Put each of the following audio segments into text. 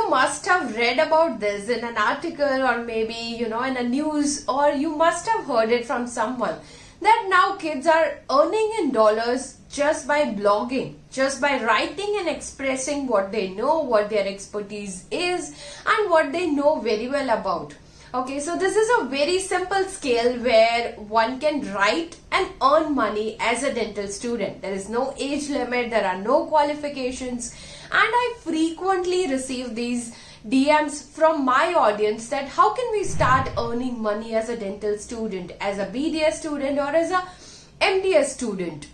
you must have read about this in an article or maybe, in a news, or you must have heard it from someone that now kids are earning in dollars just by blogging, just by writing and expressing what they know, what their expertise is, and what they know very well about. Okay, so this is a very simple scale where one can write and earn money as a dental student. There is no age limit, there are no qualifications, and I frequently receive these DMs from my audience that how can we start earning money as a dental student, as a BDS student, or as a MDS student.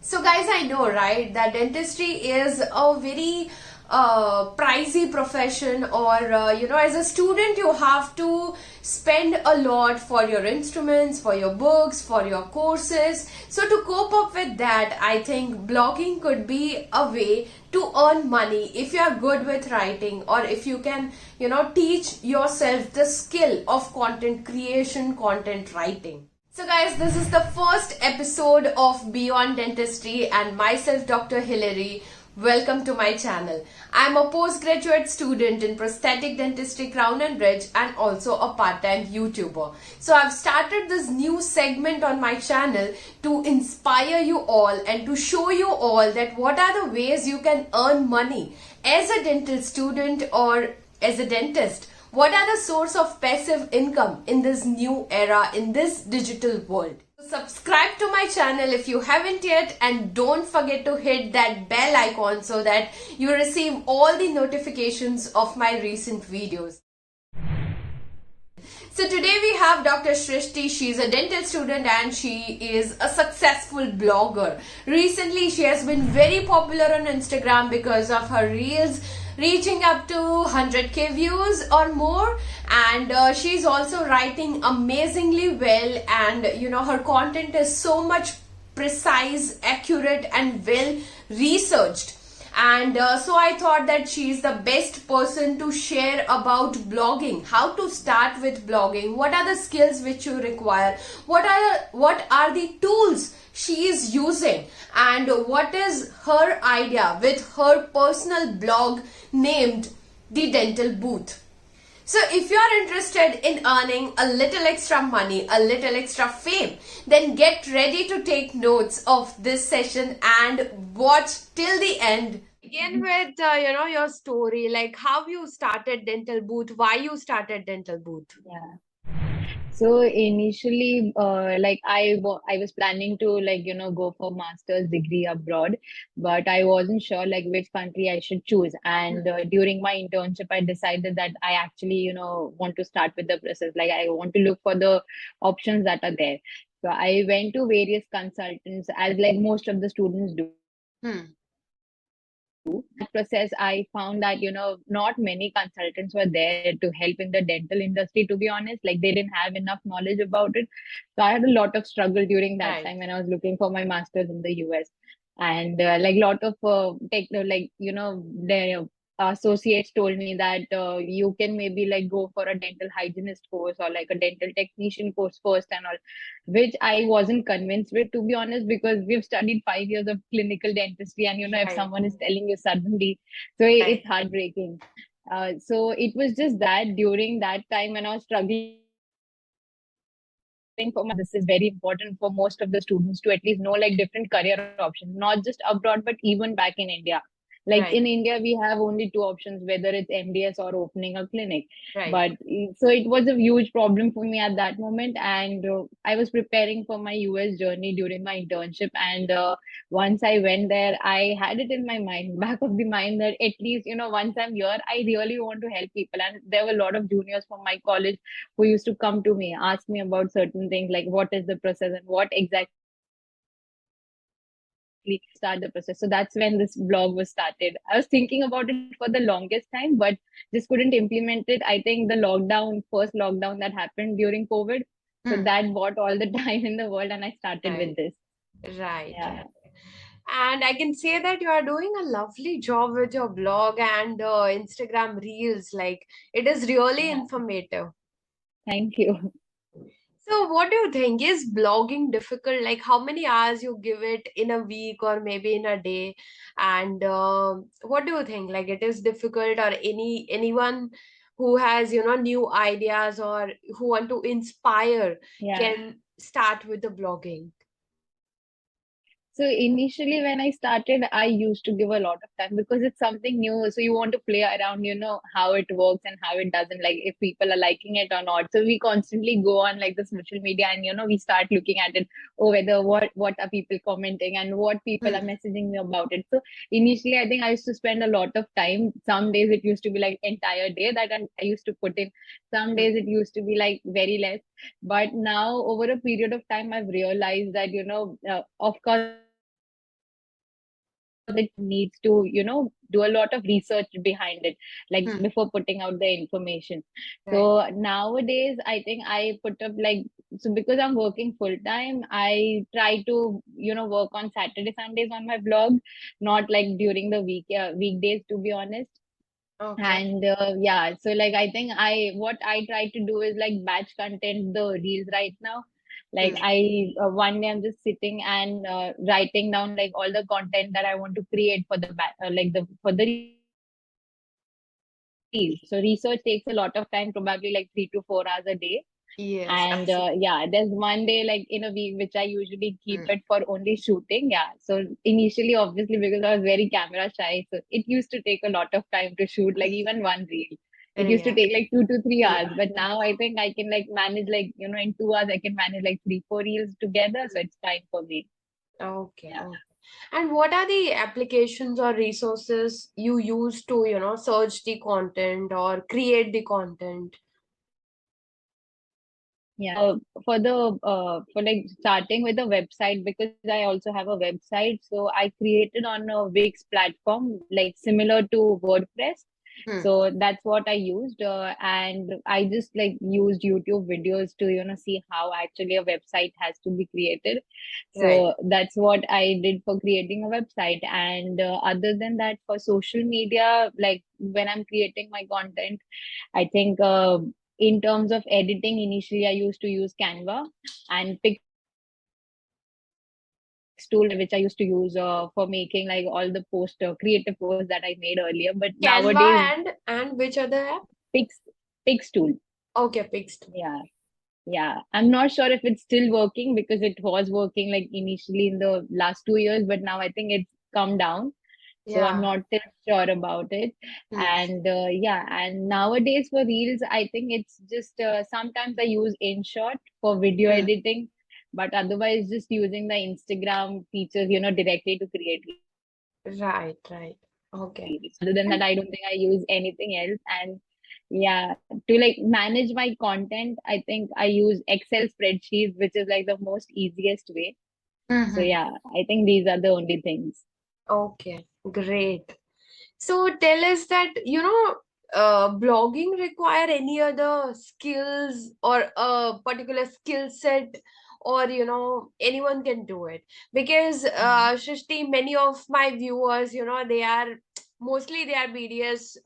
So guys, I know, right, that dentistry is a very pricey profession, or as a student you have to spend a lot for your instruments, for your books, for your courses. So to cope up with that, I think blogging could be a way to earn money if you are good with writing, or if you can teach yourself the skill of content creation, content writing. So guys, this is the first episode of Beyond Dentistry and myself, Dr. Hilary. Welcome to my channel. I am a postgraduate student in prosthetic dentistry, crown and bridge, and also a part-time YouTuber. So I've started this new segment on my channel to inspire you all and to show you all that what are the ways you can earn money as a dental student or as a dentist. What are the source of passive income in this new era, in this digital world? Subscribe to my channel if you haven't yet, and don't forget to hit that bell icon so that you receive all the notifications of my recent videos. So today we have Dr. Shrishti. She's a dental student and she is a successful blogger. Recently she has been very popular on Instagram because of her reels reaching up to 100k views or more, and she's also writing amazingly well, and her content is so much precise, accurate, and well researched. And so I thought that she is the best person to share about blogging, how to start with blogging, what are the skills which you require, what are the tools she is using, and what is her idea with her personal blog named The Dental Booth. So if you are interested in earning a little extra money, a little extra fame, then get ready to take notes of this session and watch till the end. Begin with your story, like how you started Dental Booth, why you started Dental Booth. Yeah. So initially, I was planning to go for master's degree abroad, but I wasn't sure like which country I should choose. And during my internship, I decided that I actually want to start with the process. Like I want to look for the options that are there. So I went to various consultants, as like most of the students do. Hmm. That process, I found that not many consultants were there to help in the dental industry, to be honest. Like they didn't have enough knowledge about it. So I had a lot of struggle during that Right. time when I was looking for my master's in the US. And like lot of their associates told me that you can maybe like go for a dental hygienist course or like a dental technician course first and all, which I wasn't convinced with, to be honest, because we've studied 5 years of clinical dentistry, and if Right. someone is telling you suddenly, so Right. it's heartbreaking. So it was just that during that time when I was struggling for my, this is very important for most of the students to at least know like different career options, not just abroad, but even back in India. Like Right. in India, we have only two options, whether it's MDS or opening a clinic. Right. But so it was a huge problem for me at that moment. And I was preparing for my US journey during my internship. And once I went there, I had it in my mind, back of the mind, that at least, once I'm here, I really want to help people. And there were a lot of juniors from my college who used to come to me, ask me about certain things, like what is the process and what exactly start the process. So that's when this blog was started. I was thinking about it for the longest time, but just couldn't implement it. I think the first lockdown that happened during COVID, so Hmm. that bought all the time in the world, and I started with Right. this. Right. Yeah. Right. And I can say that you are doing a lovely job with your blog and Instagram reels. Like it is really Yeah. informative. Thank you. So, what do you think? Is blogging difficult? Like, how many hours you give it in a week or maybe in a day? And what do you think? Like, it is difficult, or anyone who has new ideas or who want to inspire Yeah. can start with the blogging. So initially when I started, I used to give a lot of time because it's something new. So you want to play around, how it works and how it doesn't, like if people are liking it or not. So we constantly go on like the social media and we start looking at it, oh, whether what are people commenting and what people are Hmm. messaging me about it. So initially I think I used to spend a lot of time. Some days it used to be like entire day that I used to put in. Some Hmm. days it used to be like very less. But now, over a period of time, I've realized that, of course, it needs to, do a lot of research behind it, like before putting out the information. Hmm. So nowadays, I Right. think I put up like, so because I'm working full time, I try to, work on Saturday, Sundays on my blog, not like during the weekdays, to be honest. And Okay. yeah, so like I think what I try to do is like batch content the reels right now. Like Hmm. one day I'm just sitting and writing down like all the content that I want to create for the for the reels. So research takes a lot of time, probably like 3 to 4 hours a day. And yeah, Yes, there's one absolutely. day like in a week which I usually keep it for only shooting. Yeah. So initially, obviously, because I was very camera shy, so it used to take a lot of time to shoot, like even one reel. It used to take like Yeah. 2 to 3 hours. But now I think I can like manage like, in 2 hours, I can manage like 3, 4 reels together. So it's fine for me. Okay. Yeah. Okay. And what are the applications or resources you use to, search the content or create the content? Yeah. For like starting with a website, because I also have a website. So I created on a Wix platform, like similar to WordPress. Hmm. So that's what I used. And I just like used YouTube videos to, see how actually a website has to be created. Right. So that's what I did for creating a website. And other than that, for social media, like when I'm creating my content, I think in terms of editing, initially I used to use Canva, and Pixtool, which I used to use for making like all the creative posts that I made earlier. But nowadays, Canva and which other app? Pixtool, Okay, Pixed. yeah. Yeah, I'm not sure if it's still working because it was working like initially in the last 2 years, but now I think it's come down. So I'm Yeah. not still sure about it. Hmm. And yeah, and nowadays for Reels, I think it's just sometimes I use InShot for video Hmm. editing, but otherwise just using the Instagram features, directly to create Reels. Right, right. Other Okay. than that, I don't think And I use anything else. And yeah, to like manage my content, I think I use Excel spreadsheets, which is like the most easiest way. So hmm. yeah, I think these are the only things. Okay, great. So tell us that, blogging require any other skills or a particular skill set, or, anyone can do it. Because, Mhm. Shrishti, many of my viewers, they are mostly they are BDS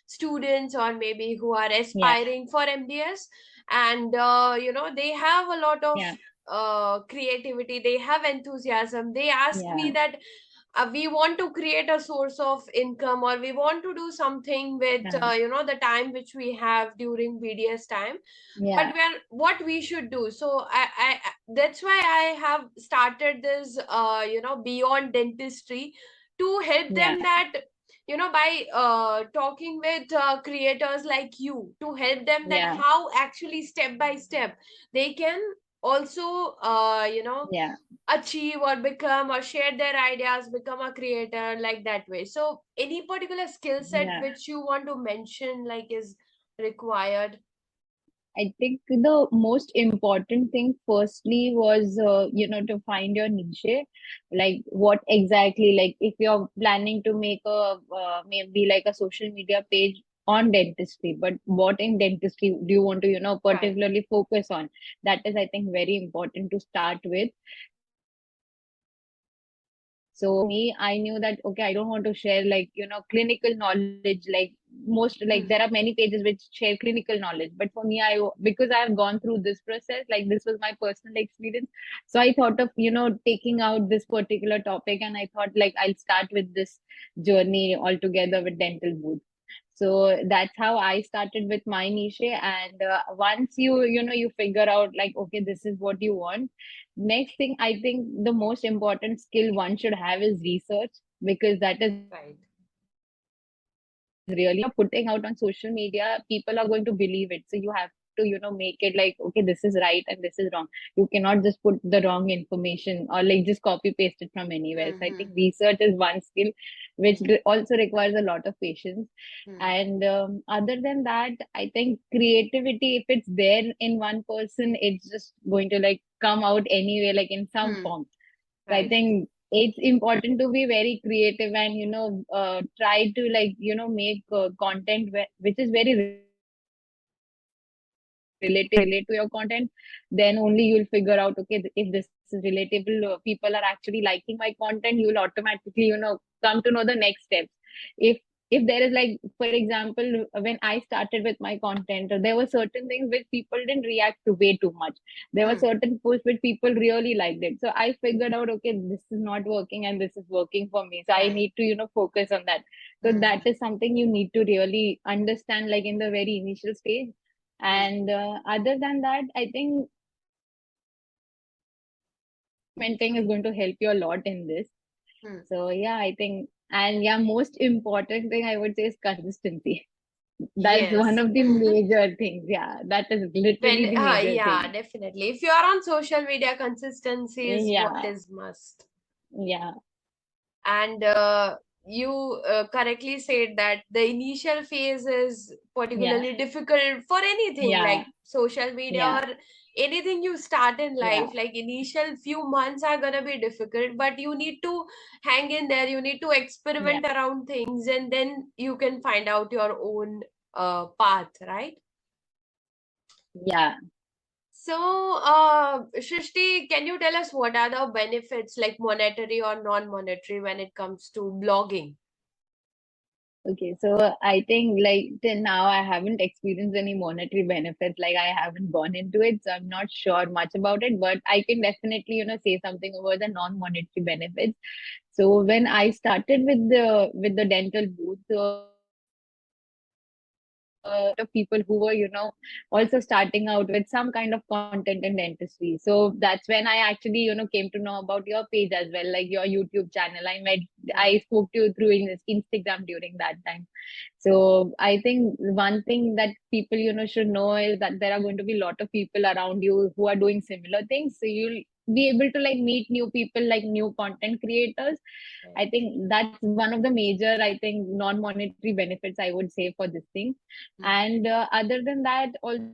students, or maybe who are Yeah, aspiring for MDS. And, they have a lot of yeah, creativity, they have enthusiasm. They ask me yeah, that we want to create a source of income, or we want to do something with yeah, the time which we have during BDS time, but yeah, what we should do. So that's why I have started this beyond dentistry, to help yeah, them that by talking with creators like you, to help them that yeah, how actually step by step they can also yeah, achieve or become or share their ideas, become a creator, like that way. So any particular skill set yeah. which you want to mention, like, is required? I think the most important thing, firstly, was to find your niche. Like, what exactly? Like, if you're planning to make a maybe like a social media page on dentistry, but what in dentistry do you want to Right. particularly focus on? That is, I think, very important to start with. So for me, I knew that okay, I don't want to share like clinical knowledge like most like there are many pages which share clinical knowledge, but for me, because I have gone through this process, like this was my personal experience, so I thought of taking out this particular topic, and I thought like I'll start with this journey altogether with dental booth. So that's how I started with my niche. And once you figure out like, okay, this is what you want. Next thing, I think the most important skill one should have is research, because that is Right. really important. Whatever you're putting out on social media, people are going to believe it. So you have to, make it like, okay, this is right and this is wrong. You cannot just put the wrong information or like just copy paste it from anywhere. So I think research is one skill which also requires a lot of patience. And other than that, I think creativity, if it's there in one person, it's just going to like come out anyway, like in some form. So I Right. think it's important to be very creative and try to like make content which is very relatable. If people are able to relate to your content, then only you'll figure out, okay, if this is relatable, people are actually liking my content, you'll automatically come to know the next steps. If there is like, for example, when I started with my content, there were certain things which people didn't react to way too much. There were certain posts which people really liked it. So I figured out, okay, this is not working and this is working for me. So I Right. need to, focus on that. So that is something you need to really understand, like in the very initial stage. And other than that, I think experimenting is going to help you a lot in this. So yeah, I think, and yeah, most important thing I would say is consistency. That's one Yes. of the major things. Yeah, that is When, literally the major yeah, thing. definitely. If you are on social media, consistency is what Yeah, is must. yeah, And you correctly said that the initial phase is yeah, particularly difficult for anything yeah, like social media yeah, or anything you start in yeah, life. Like initial few months are gonna be difficult, but you need to hang in there. You need to yeah, experiment around things, and then you can find out your own path, right? yeah. So, Shrishti, can you tell us what are the benefits, like monetary or non-monetary, when it comes to blogging? Okay, so I think like till now I haven't experienced any monetary benefits. Like I haven't gone into it, so I'm not sure much about it. But I can definitely, say something about the non-monetary benefits. So when I started with the dental booth, of people who were, also starting out with some kind of content in dentistry. So that's when I actually, came to know about your page as well, like your YouTube channel. I Right. spoke to you through Instagram during that time. So I think one thing that people, should know is that there are going to be a lot of people around you who are doing similar things. So you'll be able to like meet new people, like new content creators. Right. I think that's one of the major, I think, non-monetary benefits I would say for this thing. And other than that, also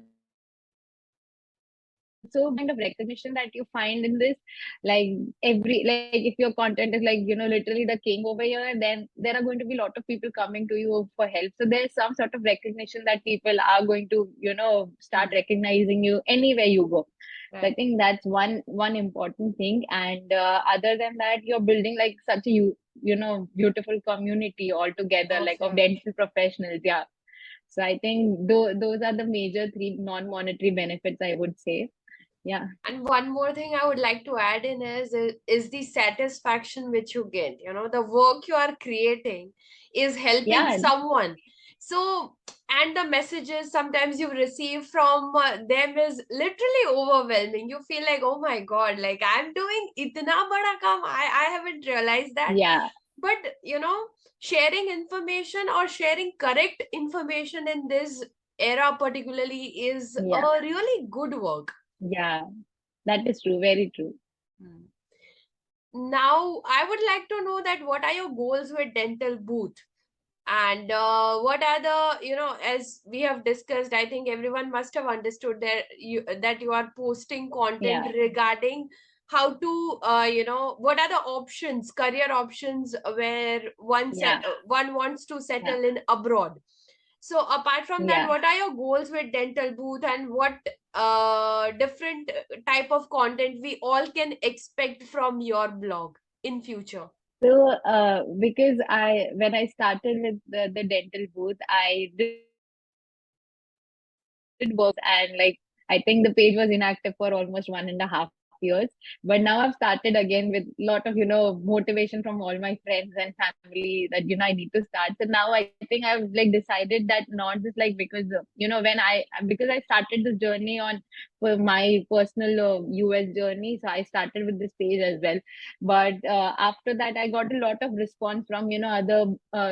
kind of recognition that you find in this, like like if your content is like literally the king over here, then there are going to be a lot of people coming to you for help. So there's some sort of recognition that people are going to start recognizing you anywhere you go. So I Right. think that's one important thing. And other than that, you're building like such a beautiful community altogether, like of Perfect. dental professionals. Yeah. So I think those are the major three non-monetary benefits I would say. Yeah. And one more thing I would like to add in is the satisfaction which you get. You know, the work you are creating is helping Yeah. someone. So, and the messages sometimes you receive from them is literally overwhelming. You feel like, oh my God, like I'm doing itna bada kaam. I haven't realized that. Yeah. But, you know, sharing information or sharing correct information in this era particularly is a Yeah. really good work. Yeah. That is true. Very true. Hmm. Now, I would like to know that what are your goals with Dental Booth? And what are the, as we have discussed, I think everyone must have understood that you are posting content Yeah. regarding how to, what are the options, career options where Yeah. one wants to Yeah. settle in abroad. So apart from that, Yeah. what are your goals with Dental Booth, and what different type of content we all can expect from your blog in future? Because when I started with the dental booth, I did work on it for almost 2 years, and like I think the page was inactive for almost 1.5 years. But now I've started again with a lot of motivation from all my friends and family that I need to start. So now I think I've like decided that not just like because because I started this journey on for my personal US journey, so I started with this page as well. But after that I got a lot of response from other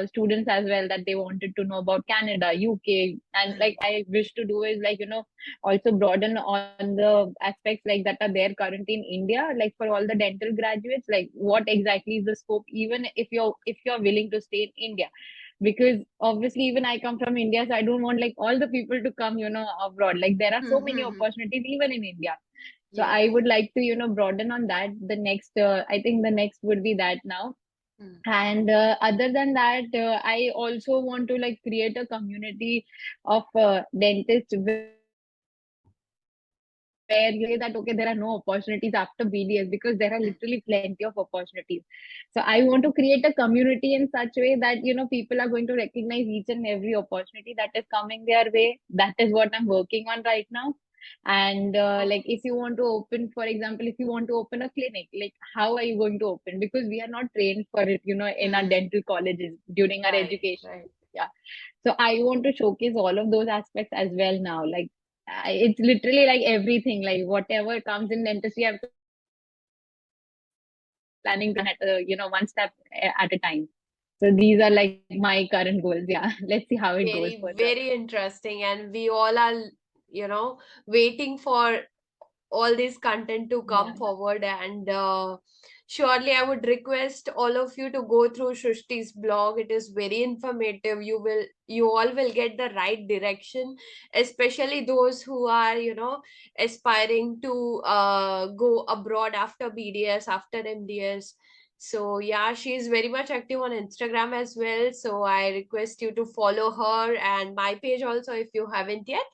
students as well, that they wanted to know about Canada, UK, and like I wish to do is like also broaden on the aspects like that are there currently in India, like for all the dental graduates, like what exactly is the scope, even if you're willing to stay in India. Because obviously even I come from India, so I don't want like all the people to come abroad. Like there are so many Mm-hmm. opportunities even in India. So I Yes. would like to broaden on that. The next I think the next would be that now. Mm. And other than that, I also want to like create a community of dentists where say that okay, there are no opportunities after BDS, because there are literally plenty of opportunities. So I want to create a community in such way that people are going to recognize each and every opportunity that is coming their way. That is what I'm working on right now. And like if you want to open, for example, if you want to open a clinic, like how are you going to open? Because we are not trained for it in our dental Hmm. colleges during our Right, education. right. Yeah. So I want to showcase all of those aspects as well now. Like it's literally like everything, like whatever comes in dentistry, I'm planning to do one at a one step at a time. So these are like my current goals. Yeah. Let's see how it goes further. Very interesting. And we all are, waiting for all this content to Yeah. come forward. And surely I would request all of you to go through Shrishti's blog. It is very informative. You all will get the right direction, especially those who are, aspiring to go abroad after BDS, after MDS. So yeah, she is very much active on Instagram as well, so I request you to follow her and my page also if you haven't yet.